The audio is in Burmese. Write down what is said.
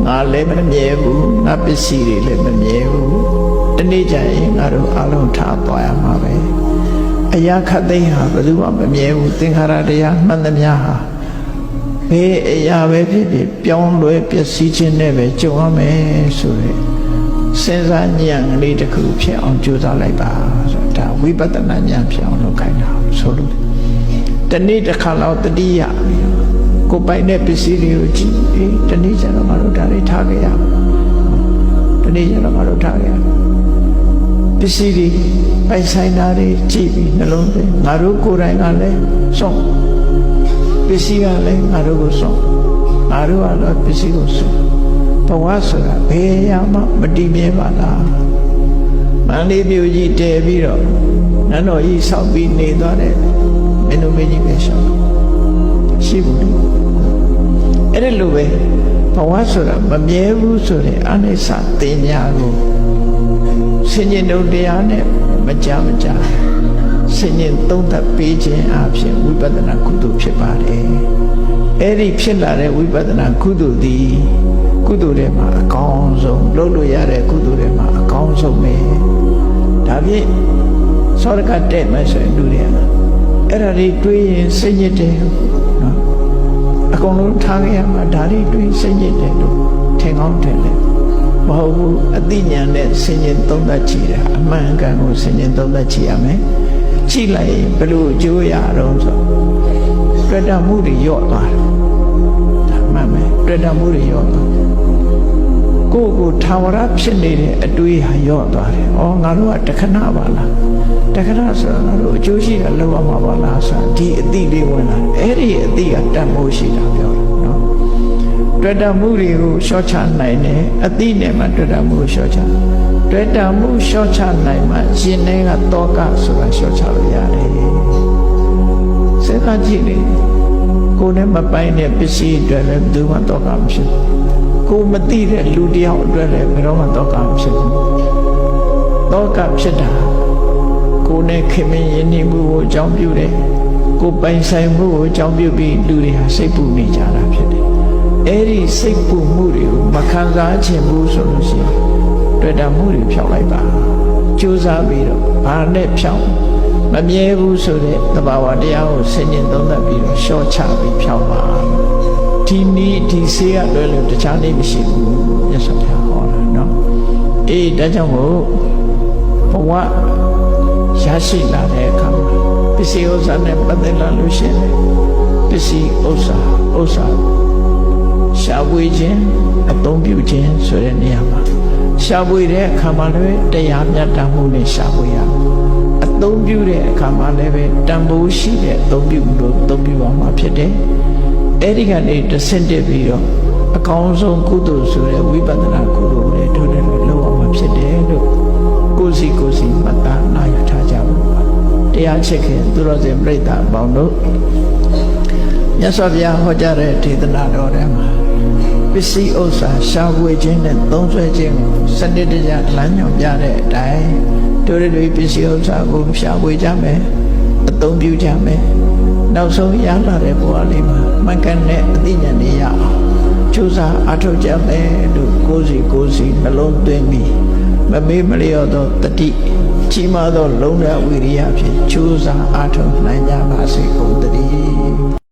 ငါလည်းမမြဲဘူးငါပစ္စည်းတွေလည်းမမြဲဘူးတနေ့ကျရင်ငါတို့အလုံးထားသွားရမှာပဲအရာခတ်သိမ်းဟာဘယ်သူမှမမြဲဘူးသင်္ခါရတရားမှန်သမျှဟာဘယ်အရာပဲဖြစ်ဖြစ်ပြောင်းလဲပျက်စီးခြင်းနဲ့ပဲကြုံရမယ်ဆိုရယ်စဉ်းစားဉာဏ်ကလေးတစ်ခုဖြစ်အောင်ကြိုးစားလိုက်ပါဆိုတာဝိပဿနာဉာဏ်ဖြစ်အောင်လုပ်ခိုင်းတာဆိုလို့တနေ့တစ်ခါလောက်တတိယကိုပိုင်တဲ့ပစ္စည်းတွေကိုကြည့်တနေ့ကျတော့ငါတို့ဒါတွေထားကြရအောင်တနေ့ကျတော့ငါတို့ထားကြရအောင်ပစ္စည်းတွေပိုင်ဆိုင်တာတွေကြည့်ပြီးနှလုံးသွင်းငါတို့ကိုယ်တိုင်ကလည်းဆုံးပစ္စည်းကလည်းငါတို့ကိုဆုံးငါတို့ကတော့ပစ္စည်းကိုဆုံးဘဝဆိုတာဘယ်ရာမှမတည်မြဲပါလားမန္တလေးမြို့ကြီးတည်ပြီးတော့နန်းတော်ကြီးဆောက်ပြီးနေသွားတဲ့မင်းတို့မင်းကြီးပဲရှောက်ရှိဘူးလေအဲ့ဒါလိုပဲဘဝဆိုတာမမြဲဘူးဆိုတဲ့အာနိစ္စတင်ညာကိုဆင်ញင်တို့တရားနဲ့မကြဆင်ញင်သုံးသပ်ပေးခြင်းအပြင်ဝိပဿနာကုသိုလ်ဖြစ်ပါတယ်အဲ့ဒီဖြစ်လာတဲ့ဝိပဿနာကုသိုလ်သည်ကုသိုလ်ထဲမှာအကောင်းဆုံးလုပ်လို့ရတဲ့ကုသိုလ်ထဲမှာအကောင်းဆုံးပဲဒါဖြင့်သောရကတဲ့မယ်ဆိုရင်လူတွေကအဲ့ဒါတွေတွေးရင်စိတ်ညစ်တယ်နော်အကုန်လုံးထားခဲ့ရမှာဒါတွေတွေးစိတ်ညစ်တယ်လို့ထင်ကောင်းတယ်လေမဟုတ်ဘူးအသိဉာဏ်နဲ့ဆင်ញင်သုံးသပ်ကြည့်တာအမှန်ကန်ကိုဆင်ញင်သုံးသပ်ကြည့်ရမယ်ကြည့်လိုက်ရင်ဘယ်လိုအကျိုးရတော့ဆိုတွေ့တာမှုတွေညော့သွားတယ်ဒါမှန်မယ်တွေ့တာမှုတွေညော့သွားကိုထာဝရဖြစ်နေတဲ့အတွေးဟာညော့သွားတယ်ဩငါတို့ကတခဏပါလားတခဏဆိုတာငါတို့အကျိုးရှိတာလောက်ရမှာပါလားဆိုဒီအတိလေးဝင်လာအဲ့ဒီအတိကတတ်မိုးရှိတာပြောတာနော်တွေ့တာမှုတွေကိုလျှော့ချနိုင်တယ်အတိနဲ့မှတွေ့တာမှုကိုလျှော့ချတွေ့တာမှုလျှော့ချနိုင်မှရှင်ထဲကတောကဆိုတာလျှော့ချလို့ရတယ်စေတကြည့်လေကိုယ်နဲ့မပိုင်တဲ့ပစ္စည်းအတွက်လည်းဘယ်သူမှတောကမဖြစ်ကိုယ်မသိတဲ့လူတယောက်အတွက်လည်းဘယ်တော့မှတောကမဖြစ်ဘူးတောကဖြစ်တာကိုယ်နဲ့ခင်မင်းရင်းနှီးမှုကိုအကြောင်းပြုတယ်ကိုယ်ပိုင်ဆိုင်မှုကိုအကြောင်းပြုပြီးလူတွေဟာစိတ်ပူနေကြတာဖြစ်တယ်အဲ့ဒီစိတ်ပူမှုတွေကိုမခံစားချင်ဘူးဆိုလို့ရှိရင်တွေ့တာမှုတွေဖြောက်လိုက်ပါကြိုးစားပြီးတော့ဘာနဲ့ဖြောက်မမြဲဘူးဆိုတဲ့သဘာဝတရားကိုဆင်ញင်သုံးသပ်ပြီးတော့ရှော့ချပြီးဖြောက်ပါဒီနည်းဒီဆေးရလွယ်လို့တခြားနည်းမရှိဘူးမြတ်စွာဘုရားဟောတာနော်အေးဒါကြောင့်မို့ဘဝရရှိလာတဲ့အခါမှာပစ္စည်းဥစ္စာနဲ့ပတ်သက်လာလို့ရှိရင်ပစ္စည်းဥစ္စာရှားပွေခြင်းအသုံးပြုခြင်းဆိုတဲ့နေရာမှာရှားပွေတဲ့အခါမှာလည်းတရားမြတ်တမ်းမှုနဲ့ရှားပွေရအသုံးပြုတဲ့အခါမှာလည်းပဲတန်ဖိုးရှိတဲ့အသုံးပြုလို့သုံးပြုပါမှာဖြစ်တယ်အဲ့ဒီကနေတဆင့်တက်ပြီးတော့အကောင်းဆုံးကုသိုလ်ဆိုတဲ့ဝိပဿနာကုသိုလ်တွေထိုးတယ်လို့လုပ်အောင်မှာဖြစ်တယ်လို့ကိုယ်စီမှတ်သားနာယူထားကြဖို့ပါတရားချစ်ခင်သူတော်စင်ပြိဿအပေါင်းတို့မြတ်စွာဘုရားဟောကြားတဲ့ဒေသနာတော်ထဲမှာပစ္စည်းဥစ္စာရှားပွေခြင်းနဲ့သုံးစွဲခြင်းကိုစနစ်တကျလမ်းညွှန်ပြတဲ့အတိုင်းတို့တွေပစ္စည်းဥစ္စာကိုရှားပွေကြမယ်အသုံးပြုကြမယ်နောက်ဆုံးရလာတဲ့ဘဝလေးမှာမှန်ကန်တဲ့အသိဉာဏ်တွေရအောင်ကြိုးစားအားထုတ်ကြမယ်လို့ကိုယ်စီနှလုံးသွင်းပြီးမမေ့မလျော့သောတတိကြီးမားသောလုံလဝိရိယဖြင့်ကြိုးစားအားထုတ်နိုင်ကြပါစေကုန်သတည်း